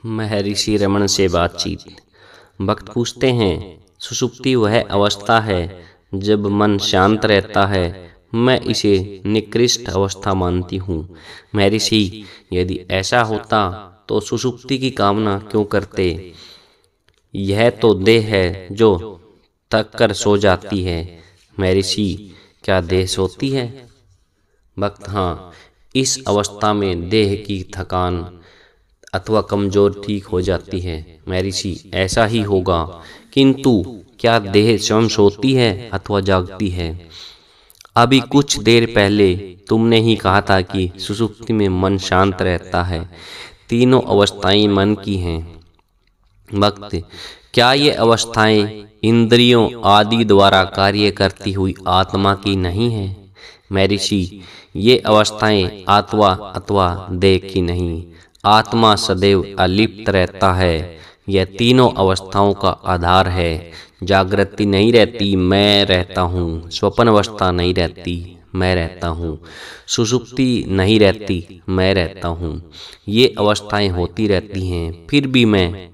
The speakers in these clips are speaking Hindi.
महर्षि रमण से बातचीत। भक्त पूछते हैं, सुषुप्ति वह अवस्था है जब मन शांत रहता है। मैं इसे निकृष्ट अवस्था मानती हूँ। महर्षि, यदि ऐसा होता तो सुषुप्ति की कामना क्यों करते? यह तो देह है जो थक कर सो जाती है। महर्षि, क्या देह सोती है? भक्त, हाँ, इस अवस्था में देह की थकान अथवा कमजोर ठीक हो जाती है। महर्षि, ऐसा ही होगा, किंतु क्या देह स्वयं सोती है अथवा जागती है? अभी कुछ देर पहले तुमने ही कहा था कि सुषुप्ति में मन शांत रहता है। तीनों अवस्थाएं मन की हैं। भक्त, क्या ये अवस्थाएं इंद्रियों आदि द्वारा कार्य करती हुई आत्मा की नहीं है? महर्षि, ये अवस्थाएं आत्मा अथवा देह की नहीं, आत्मा सदैव अलिप्त रहता है। यह तीनों अवस्थाओं का आधार है। जागृति नहीं रहती, मैं रहता हूँ। स्वप्न अवस्था नहीं रहती, मैं रहता हूँ। सुषुप्ति नहीं रहती, मैं रहता हूँ। ये अवस्थाएं होती रहती हैं, फिर भी मैं।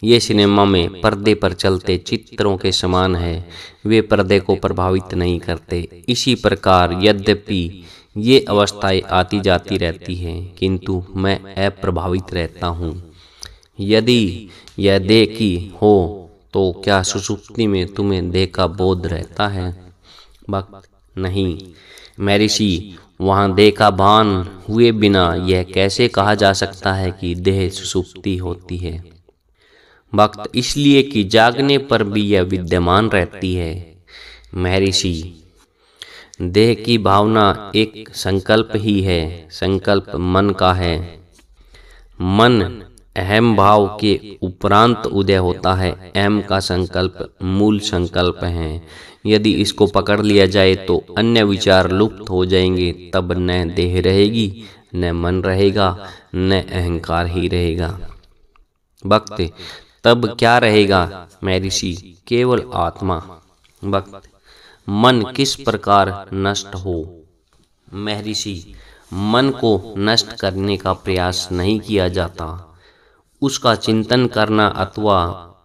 ये सिनेमा में पर्दे पर चलते चित्रों के समान है, वे पर्दे को प्रभावित नहीं करते। इसी प्रकार यद्यपि ये अवस्थाएं आती जाती रहती हैं, किंतु मैं अप्रभावित रहता हूँ। यदि यह देह की हो तो क्या सुषुप्ति में तुम्हें देह का बोध रहता है? भक्त, नहीं। महर्षि, वहाँ देह का भान हुए बिना यह कैसे कहा जा सकता है कि देह सुषुप्ति होती है? भक्त, इसलिए कि जागने पर भी यह विद्यमान रहती है। महर्षि, देह की भावना एक संकल्प ही है। संकल्प मन का है। मन अहम भाव के उपरांत उदय होता है। अहम का संकल्प मूल संकल्प है। यदि इसको पकड़ लिया जाए तो अन्य विचार लुप्त हो जाएंगे। तब न देह रहेगी, न मन रहेगा, न अहंकार ही रहेगा। भक्त, तब क्या रहेगा? महर्षि, केवल आत्मा। भक्त, मन किस प्रकार नष्ट हो? महर्षि, मन को नष्ट करने का प्रयास नहीं किया जाता। उसका चिंतन करना अथवा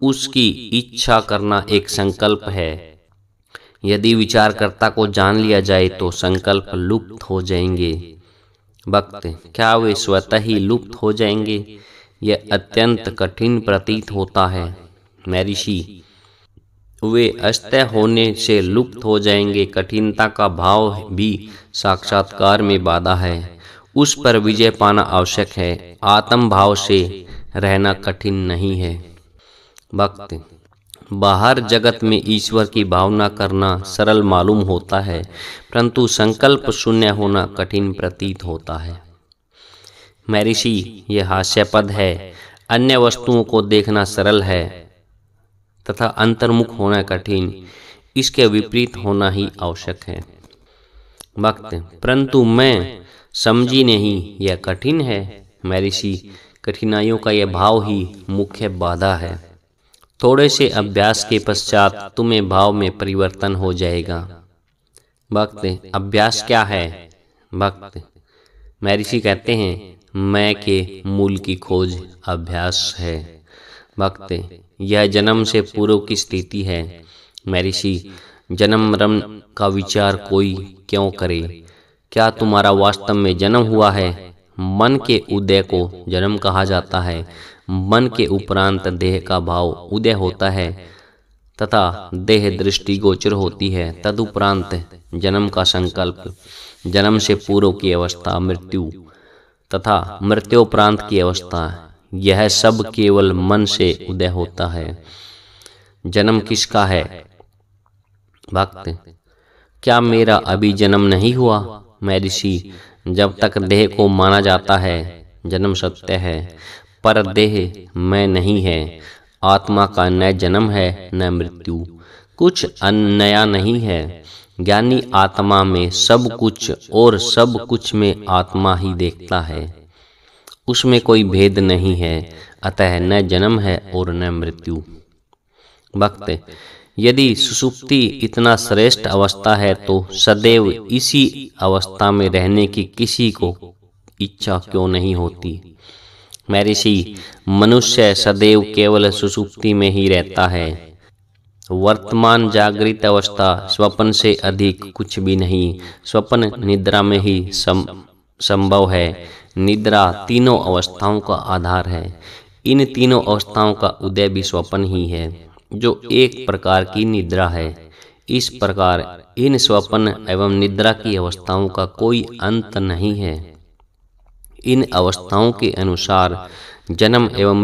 उसकी इच्छा करना एक संकल्प है। यदि विचारकर्ता को जान लिया जाए तो संकल्प लुप्त हो जाएंगे। भक्त, क्या वे स्वतः ही लुप्त हो जाएंगे? यह अत्यंत कठिन प्रतीत होता है। महर्षि, वे अस्तः होने से लुप्त हो जाएंगे। कठिनता का भाव भी साक्षात्कार में बाधा है। उस पर विजय पाना आवश्यक है। आत्म भाव से रहना कठिन नहीं है। भक्त, बाहर जगत में ईश्वर की भावना करना सरल मालूम होता है, परंतु संकल्प शून्य होना कठिन प्रतीत होता है। महर्षि, यह हास्यास्पद है। अन्य वस्तुओं को देखना सरल है तथा अंतर्मुख होना कठिन। इसके विपरीत होना ही आवश्यक है। भक्त, परंतु मैं समझी नहीं, यह कठिन है। महर्षि, कठिनाइयों का यह भाव ही मुख्य बाधा है। थोड़े से अभ्यास के पश्चात तुम्हें भाव में परिवर्तन हो जाएगा। भक्त, अभ्यास क्या है? भक्त, महर्षि कहते हैं, मैं के मूल की खोज अभ्यास है। भक्त, यह जन्म से पूर्व की स्थिति है। महर्षि, जन्म मरण का विचार कोई क्यों करे? क्या तुम्हारा वास्तव में जन्म हुआ है? मन के उदय को जन्म कहा जाता है। मन के उपरांत देह का भाव उदय होता है तथा देह दृष्टि गोचर होती है। तदुपरांत जन्म का संकल्प, जन्म से पूर्व की अवस्था, मृत्यु तथा मृत्योपरांत की अवस्था, यह सब केवल मन से उदय होता है। जन्म किसका है? भक्त, क्या मेरा अभी जन्म नहीं हुआ? महर्षि, जब तक देह को माना जाता है जन्म सत्य है, पर देह मैं नहीं है। आत्मा का न जन्म है न मृत्यु, कुछ नया नहीं है। ज्ञानी आत्मा में सब कुछ और सब कुछ में आत्मा ही देखता है। उसमें कोई भेद नहीं है, अतः न जन्म है और न मृत्यु। भक्त, यदि सुषुप्ति इतना श्रेष्ठ अवस्था है तो सदैव इसी अवस्था में रहने की किसी को इच्छा क्यों नहीं होती? महर्षि, मनुष्य सदैव केवल सुषुप्ति में ही रहता है। वर्तमान जागृत अवस्था स्वप्न से अधिक कुछ भी नहीं, स्वप्न निद्रा में ही संभव है। निद्रा तीनों अवस्थाओं का आधार है। इन तीनों अवस्थाओं का उदय भी स्वप्न ही है, जो एक प्रकार की निद्रा है। इस प्रकार इन स्वप्न एवं निद्रा की अवस्थाओं का कोई अंत नहीं है। इन अवस्थाओं के अनुसार जन्म एवं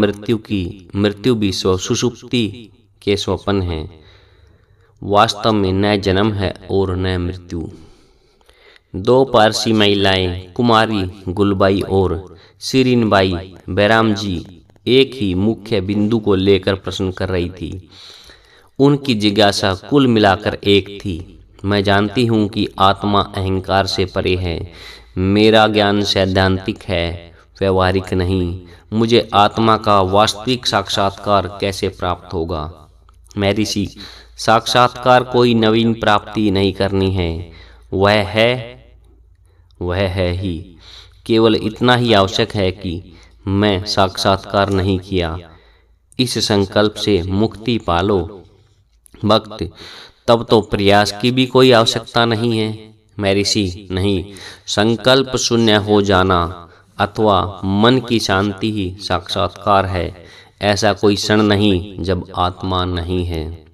मृत्यु भी सुषुप्ति के स्वप्न हैं। वास्तव में न जन्म है और न मृत्यु। दो पारसी महिलाएं कुमारी गुलबाई और शिरीनबाई बैराम जी एक ही मुख्य बिंदु को लेकर प्रश्न कर रही थी। उनकी जिज्ञासा कुल मिलाकर एक थी। मैं जानती हूँ कि आत्मा अहंकार से परे है। मेरा ज्ञान सैद्धांतिक है, व्यवहारिक नहीं। मुझे आत्मा का वास्तविक साक्षात्कार कैसे प्राप्त होगा? महर्षि, साक्षात्कार कोई नवीन प्राप्ति नहीं करनी है, वह है ही। केवल इतना ही आवश्यक है कि मैं साक्षात्कार नहीं किया, इस संकल्प से मुक्ति पालो। भक्त, तब तो प्रयास की भी कोई आवश्यकता नहीं है। महर्षि, नहीं, संकल्प शून्य हो जाना अथवा मन की शांति ही साक्षात्कार है। ऐसा कोई क्षण नहीं जब आत्मा नहीं है।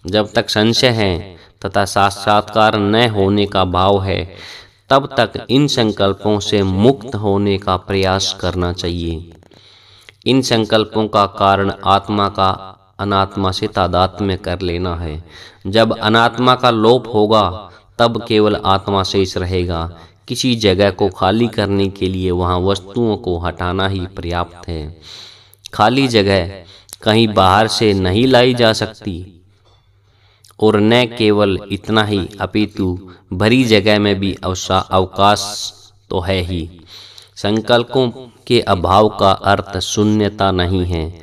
जब तक संशय है तथा साक्षात्कार न होने का भाव है, तब तक इन संकल्पों से मुक्त होने का प्रयास करना चाहिए। इन संकल्पों का कारण आत्मा का अनात्मा से तादात्म्य कर लेना है। जब अनात्मा का लोप होगा तब केवल आत्मा शेष रहेगा। किसी जगह को खाली करने के लिए वहां वस्तुओं को हटाना ही पर्याप्त है। खाली जगह कहीं बाहर से नहीं लाई जा सकती। और न केवल इतना ही, अपितु भरी जगह में भी अवकाश तो है ही। संकल्पों के अभाव का अर्थ शून्यता नहीं है।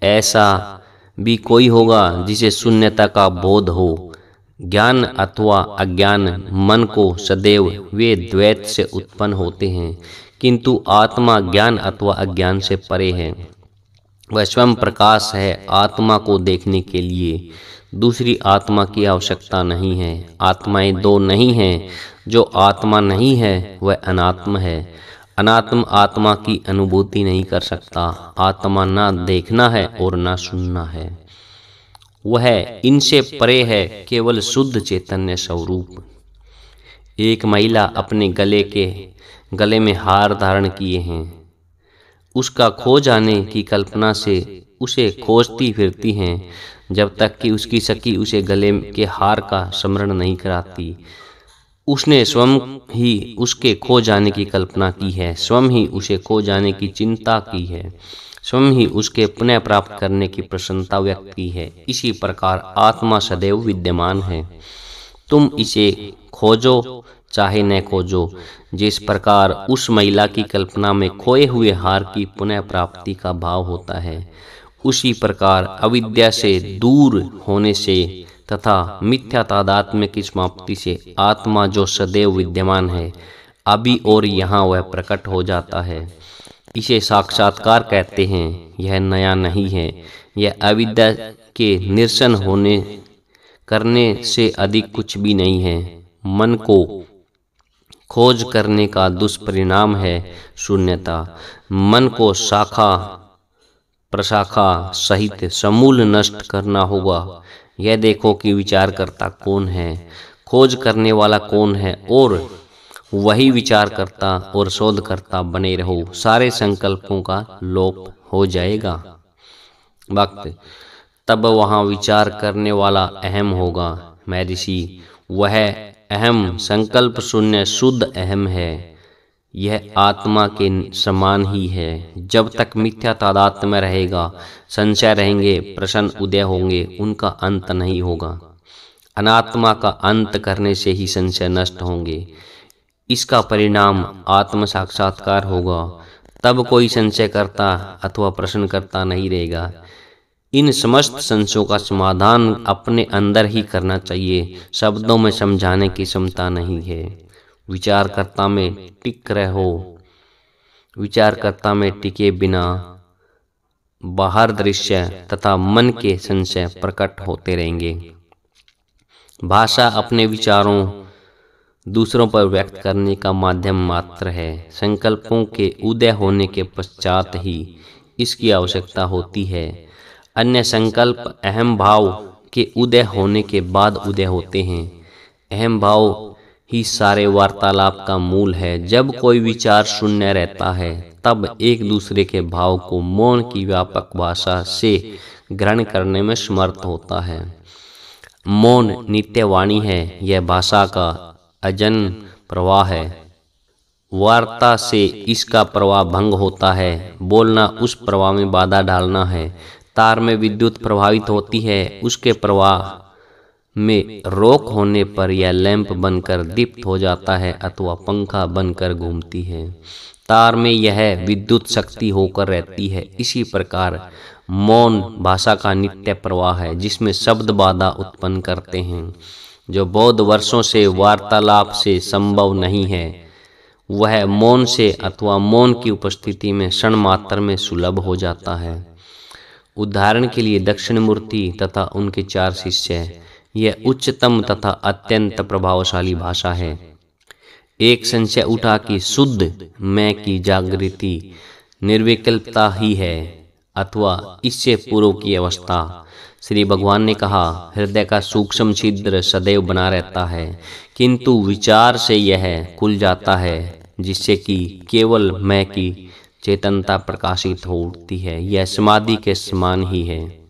ऐसा भी कोई होगा जिसे शून्यता का बोध हो। ज्ञान अथवा अज्ञान मन को सदैव वे द्वैत से उत्पन्न होते हैं, किंतु आत्मा ज्ञान अथवा अज्ञान से परे है। वह स्वयं प्रकाश है। आत्मा को देखने के लिए दूसरी आत्मा की आवश्यकता नहीं है। आत्माएं दो नहीं हैं। जो आत्मा नहीं है वह अनात्म है। अनात्म आत्मा की अनुभूति नहीं कर सकता। आत्मा ना देखना है और ना सुनना है। वह इनसे परे है, केवल शुद्ध चैतन्य स्वरूप। एक महिला अपने गले में हार धारण किए हैं। उसका खो जाने की कल्पना से उसे खोजती फिरती हैं, जब तक कि उसकी सखी उसे गले के हार का स्मरण नहीं कराती। उसने स्वयं ही उसके खो जाने की कल्पना की है, स्वयं ही उसे खो जाने की चिंता की है, स्वयं ही उसके पुनः प्राप्त करने की प्रसन्नता व्यक्त की है। इसी प्रकार आत्मा सदैव विद्यमान है। तुम इसे खोजो चाहे न खोजो। जिस प्रकार उस महिला की कल्पना में खोए हुए हार की पुनः प्राप्ति का भाव होता है, उसी प्रकार अविद्या से दूर होने से तथा मिथ्या तादात्म्य की समाप्ति से आत्मा जो सदैव विद्यमान है, अभी और यहाँ वह प्रकट हो जाता है। इसे साक्षात्कार कहते हैं। यह नया नहीं है। यह अविद्या के निरसन करने से अधिक कुछ भी नहीं है। मन को खोज करने का दुष्परिणाम है शून्यता। मन को शाखा प्रशाखा सहित समूल नष्ट करना होगा। यह देखो कि विचारकर्ता कौन है, खोज करने वाला कौन है, और वही विचारकर्ता और शोधकर्ता बने रहो। सारे संकल्पों का लोप हो जाएगा। भक्त, तब वहाँ विचार करने वाला अहम होगा। महर्षि, वह अहम संकल्प शून्य शुद्ध अहम है। यह आत्मा के समान ही है। जब तक मिथ्या तादात्म्य में रहेगा, संशय रहेंगे, प्रश्न उदय होंगे, उनका अंत नहीं होगा। अनात्मा का अंत करने से ही संशय नष्ट होंगे। इसका परिणाम आत्म साक्षात्कार होगा। तब कोई संशय करता अथवा प्रश्न करता नहीं रहेगा। इन समस्त संशयों का समाधान अपने अंदर ही करना चाहिए। शब्दों में समझाने की क्षमता नहीं है। विचारकर्ता में टिक रहो। विचारकर्ता में टिके बिना बाहर दृश्य तथा मन के संशय प्रकट होते रहेंगे। भाषा अपने विचारों दूसरों पर व्यक्त करने का माध्यम मात्र है। संकल्पों के उदय होने के पश्चात ही इसकी आवश्यकता होती है। अन्य संकल्प अहम भाव के उदय होने के बाद उदय होते हैं। अहम भाव ही सारे वार्तालाप का मूल है। जब कोई विचार शून्य रहता है तब एक दूसरे के भाव को मौन की व्यापक भाषा से ग्रहण करने में समर्थ होता है। मौन नित्यवाणी है, यह भाषा का अजन प्रवाह है। वार्ता से इसका प्रवाह भंग होता है। बोलना उस प्रवाह में बाधा डालना है। तार में विद्युत प्रभावित होती है, उसके प्रवाह में रोक होने पर यह लैंप बनकर दीप्त हो जाता है अथवा पंखा बनकर घूमती है। तार में यह विद्युत शक्ति होकर रहती है। इसी प्रकार मौन भाषा का नित्य प्रवाह है, जिसमें शब्द बाधा उत्पन्न करते हैं, जो बहुत वर्षों से वार्तालाप से संभव नहीं है। वह मौन से अथवा मौन की उपस्थिति में क्षण मात्र में सुलभ हो जाता है। उदाहरण के लिए दक्षिणमूर्ति तथा उनके 4 शिष्य, यह उच्चतम तथा अत्यंत प्रभावशाली भाषा है। एक संशय उठा कि शुद्ध मैं की जागृति निर्विकल्पता ही है अथवा इससे पूर्व की अवस्था। श्री भगवान ने कहा, हृदय का सूक्ष्म छिद्र सदैव बना रहता है, किंतु विचार से यह खुल जाता है, जिससे कि केवल मैं की चेतनता प्रकाशित हो उठती है। यह समाधि के समान ही है।